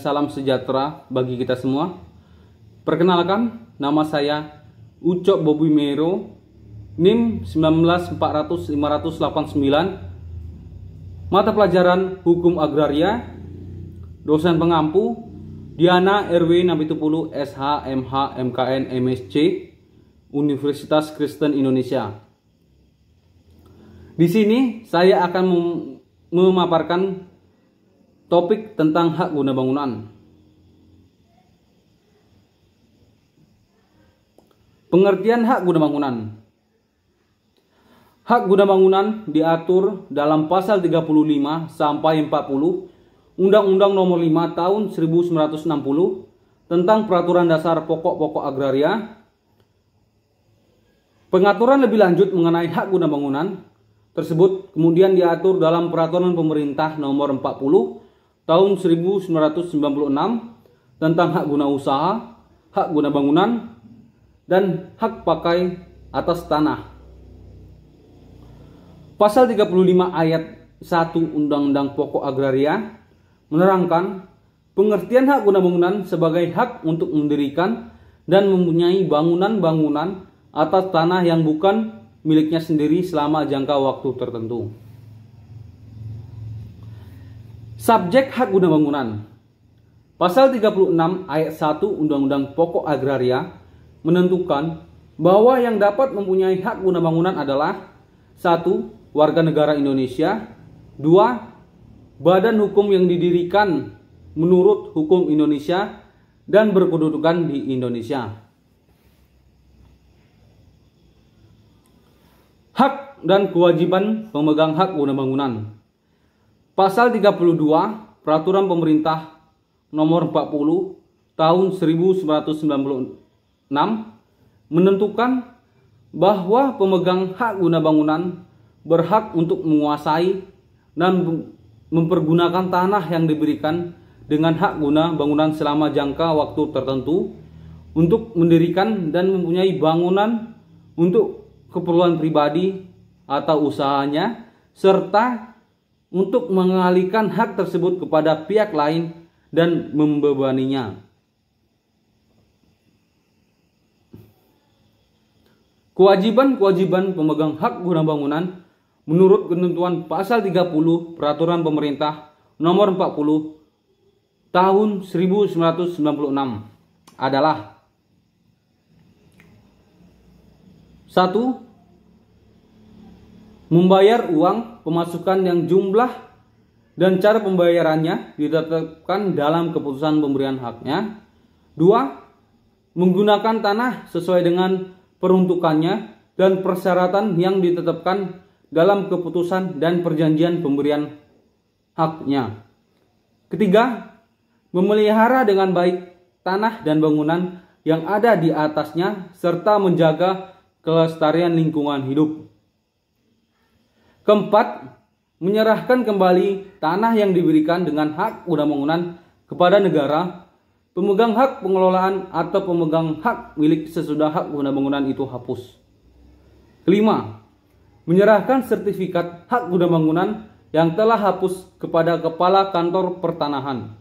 salam sejahtera bagi kita semua. Perkenalkan, nama saya Ucok Bobi Mero, NIM 19400589, mata pelajaran Hukum Agraria, dosen pengampu Diana RW 670 SH MH MKN MSc Universitas Kristen Indonesia. Di sini saya akan memaparkan topik tentang hak guna bangunan. Pengertian hak guna bangunan. Hak guna bangunan diatur dalam pasal 35 sampai 40 Undang-Undang Nomor 5 Tahun 1960 tentang Peraturan Dasar Pokok-pokok Agraria. Pengaturan lebih lanjut mengenai hak guna bangunan tersebut kemudian diatur dalam Peraturan Pemerintah Nomor 40 Tahun 1996 tentang hak guna usaha, hak guna bangunan, dan hak pakai atas tanah. Pasal 35 ayat 1 Undang-Undang Pokok Agraria menerangkan pengertian hak guna bangunan sebagai hak untuk mendirikan dan mempunyai bangunan-bangunan atas tanah yang bukan miliknya sendiri selama jangka waktu tertentu. Subjek hak guna bangunan. Pasal 36 ayat 1 Undang-Undang Pokok Agraria menentukan bahwa yang dapat mempunyai hak guna bangunan adalah 1. Warga negara Indonesia, 2. Badan hukum yang didirikan menurut hukum Indonesia dan berkedudukan di Indonesia. Hak dan kewajiban pemegang hak guna bangunan. Pasal 32 Peraturan Pemerintah Nomor 40 Tahun 1996 menentukan bahwa pemegang hak guna bangunan berhak untuk menguasai dan mempergunakan tanah yang diberikan dengan hak guna bangunan selama jangka waktu tertentu untuk mendirikan dan mempunyai bangunan untuk keperluan pribadi atau usahanya, serta untuk mengalihkan hak tersebut kepada pihak lain dan membebaninya. Kewajiban-kewajiban pemegang hak guna bangunan menurut ketentuan pasal 30 Peraturan Pemerintah Nomor 40 Tahun 1996 adalah: 1. Membayar uang pemasukan yang jumlah dan cara pembayarannya ditetapkan dalam keputusan pemberian haknya. 2. Menggunakan tanah sesuai dengan peruntukannya dan persyaratan yang ditetapkan dalam keputusan dan perjanjian pemberian haknya. 3. Memelihara dengan baik tanah dan bangunan yang ada di atasnya serta menjaga kelestarian lingkungan hidup. 4. Menyerahkan kembali tanah yang diberikan dengan hak guna bangunan kepada negara, pemegang hak pengelolaan atau pemegang hak milik sesudah hak guna bangunan itu hapus. 5. Menyerahkan sertifikat hak guna bangunan yang telah hapus kepada Kepala Kantor Pertanahan.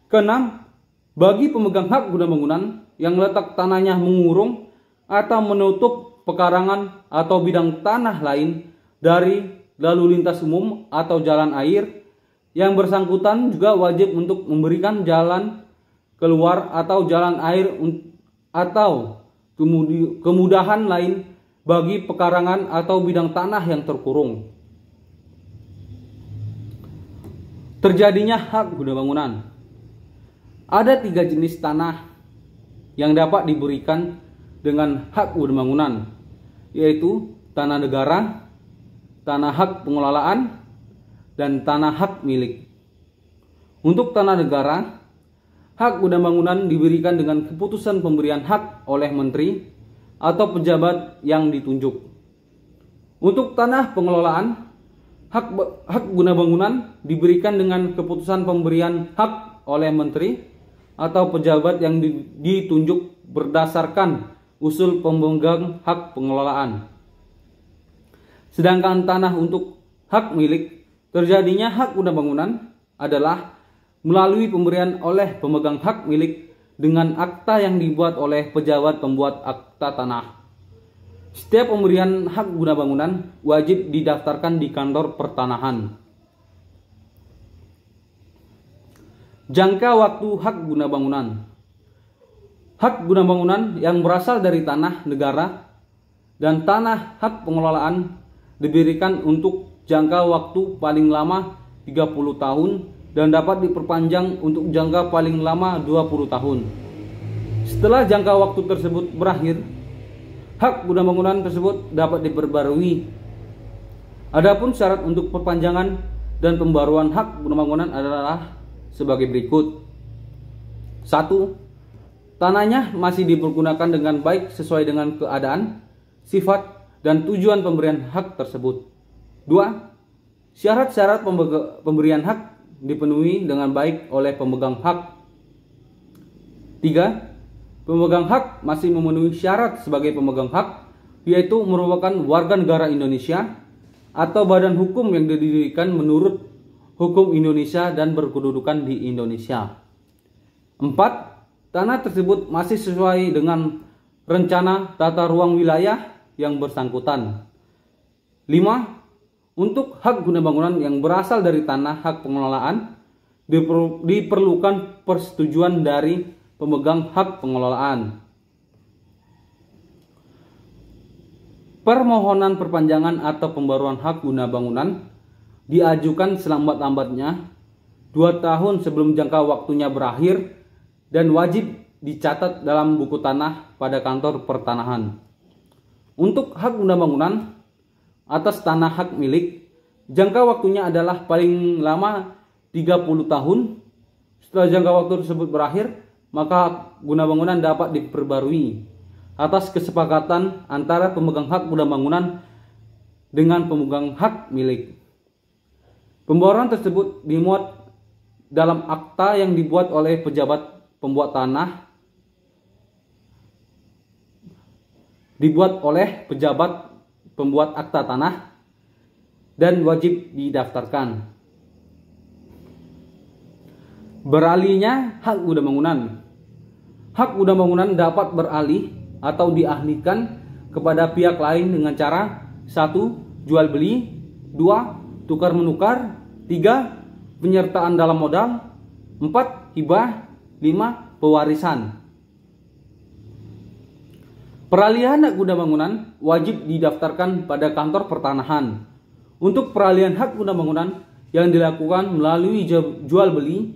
6. Bagi pemegang hak guna bangunan yang letak tanahnya mengurung atau menutup pekarangan atau bidang tanah lain dari lalu lintas umum atau jalan air, yang bersangkutan juga wajib untuk memberikan jalan keluar atau jalan air atau kemudahan lain bagi pekarangan atau bidang tanah yang terkurung. Terjadinya hak guna bangunan. Ada 3 jenis tanah yang dapat diberikan dengan hak guna bangunan, yaitu tanah negara, tanah hak pengelolaan, dan tanah hak milik. Untuk tanah negara, hak guna bangunan diberikan dengan keputusan pemberian hak oleh menteri atau pejabat yang ditunjuk. Untuk tanah pengelolaan, hak guna bangunan diberikan dengan keputusan pemberian hak oleh menteri atau pejabat yang ditunjuk berdasarkan usul pemegang hak pengelolaan. Sedangkan tanah untuk hak milik, terjadinya hak guna bangunan adalah melalui pemberian oleh pemegang hak milik dengan akta yang dibuat oleh pejabat pembuat akta tanah. Setiap pemberian hak guna bangunan wajib didaftarkan di kantor pertanahan. Jangka waktu hak guna bangunan. Hak guna bangunan yang berasal dari tanah negara dan tanah hak pengelolaan diberikan untuk jangka waktu paling lama 30 tahun dan dapat diperpanjang untuk jangka paling lama 20 tahun. Setelah jangka waktu tersebut berakhir, hak guna bangunan tersebut dapat diperbarui. Adapun syarat untuk perpanjangan dan pembaruan hak guna bangunan adalah sebagai berikut. 1. Tanahnya masih dipergunakan dengan baik sesuai dengan keadaan, sifat, dan tujuan pemberian hak tersebut. 2. Syarat-syarat pemberian hak dipenuhi dengan baik oleh pemegang hak. 3. Pemegang hak masih memenuhi syarat sebagai pemegang hak, yaitu merupakan warga negara Indonesia atau badan hukum yang didirikan menurut hukum Indonesia dan berkedudukan di Indonesia. 4. Tanah tersebut masih sesuai dengan rencana tata ruang wilayah yang bersangkutan. 5. Untuk hak guna bangunan yang berasal dari tanah hak pengelolaan diperlukan persetujuan dari pemegang hak pengelolaan. Permohonan perpanjangan atau pembaruan hak guna bangunan diajukan selambat-lambatnya 2 tahun sebelum jangka waktunya berakhir dan wajib dicatat dalam buku tanah pada kantor pertanahan. Untuk hak guna bangunan atas tanah hak milik, jangka waktunya adalah paling lama 30 tahun. Setelah jangka waktu tersebut berakhir, maka hak guna bangunan dapat diperbarui atas kesepakatan antara pemegang hak guna bangunan dengan pemegang hak milik. Pembaruan tersebut dimuat dalam akta yang dibuat oleh pejabat pembuat tanah, pembuat akta tanah, dan wajib didaftarkan. Beralihnya hak guna bangunan. Hak guna bangunan dapat beralih atau dialihkan kepada pihak lain dengan cara 1. Jual beli, 2. Tukar menukar, 3. Penyertaan dalam modal, 4. Hibah, 5. Pewarisan. Peralihan hak guna bangunan wajib didaftarkan pada kantor pertanahan. Untuk peralihan hak guna bangunan yang dilakukan melalui jual beli,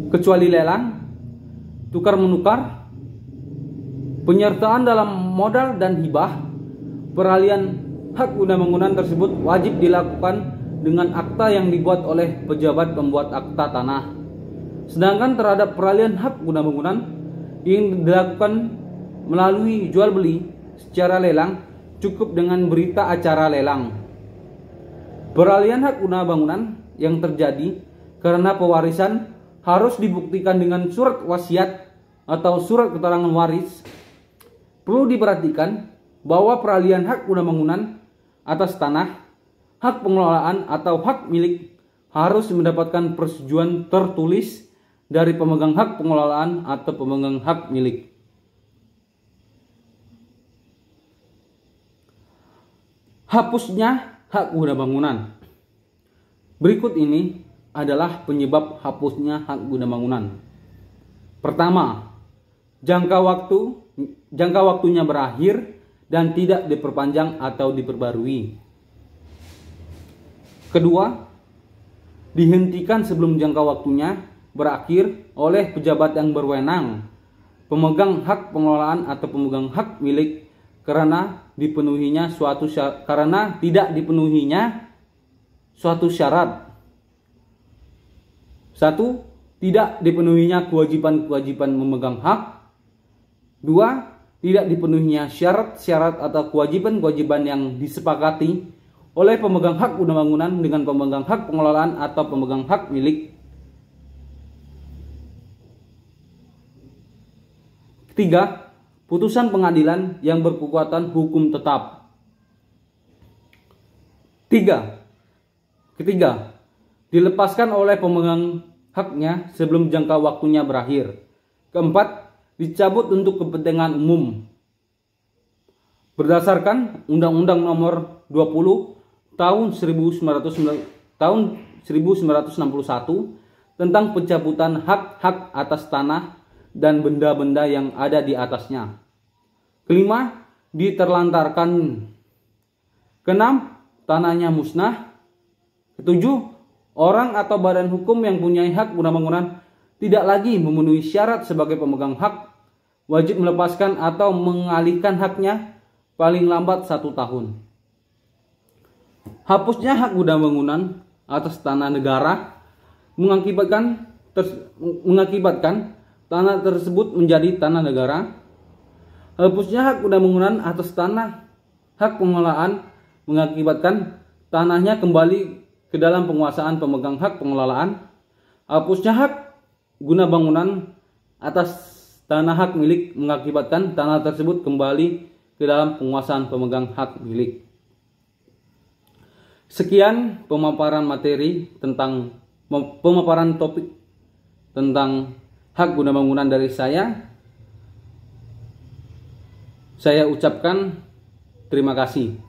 kecuali lelang, tukar menukar, penyertaan dalam modal dan hibah, peralihan hak guna bangunan tersebut wajib dilakukan dengan akta yang dibuat oleh pejabat pembuat akta tanah. Sedangkan terhadap peralihan hak guna bangunan yang dilakukan melalui jual beli secara lelang cukup dengan berita acara lelang. Peralihan hak guna bangunan yang terjadi karena pewarisan harus dibuktikan dengan surat wasiat atau surat keterangan waris. Perlu diperhatikan bahwa peralihan hak guna bangunan atas tanah, hak pengelolaan atau hak milik harus mendapatkan persetujuan tertulis dari pemegang hak pengelolaan atau pemegang hak milik. Hapusnya hak guna bangunan. Berikut ini adalah penyebab hapusnya hak guna bangunan. Pertama, jangka waktunya berakhir dan tidak diperpanjang atau diperbarui. Kedua, dihentikan sebelum jangka waktunya berakhir oleh pejabat yang berwenang, pemegang hak pengelolaan atau pemegang hak milik karena tidak dipenuhinya suatu syarat. 1. Tidak dipenuhinya kewajiban-kewajiban memegang hak. 2. Tidak dipenuhinya syarat-syarat atau kewajiban-kewajiban yang disepakati oleh pemegang hak guna bangunan dengan pemegang hak pengelolaan atau pemegang hak milik. 3. Putusan pengadilan yang berkekuatan hukum tetap. Ketiga, dilepaskan oleh pemegang haknya sebelum jangka waktunya berakhir. Keempat, dicabut untuk kepentingan umum. Berdasarkan Undang-Undang Nomor 20 tahun 1961 tentang pencabutan hak-hak atas tanah dan benda-benda yang ada di atasnya. Kelima, diterlantarkan. Keenam, tanahnya musnah. Ketujuh, orang atau badan hukum yang punya hak guna bangunan tidak lagi memenuhi syarat sebagai pemegang hak, wajib melepaskan atau mengalihkan haknya paling lambat 1 tahun. Hapusnya hak guna bangunan atas tanah negara mengakibatkan tanah tersebut menjadi tanah negara. Hapusnya hak guna bangunan atas tanah hak pengelolaan mengakibatkan tanahnya kembali ke dalam penguasaan pemegang hak pengelolaan. Hapusnya hak guna bangunan atas tanah hak milik mengakibatkan tanah tersebut kembali ke dalam penguasaan pemegang hak milik. Sekian pemaparan materi tentang pemaparan topik tentang hak guna bangunan dari saya. Saya ucapkan terima kasih.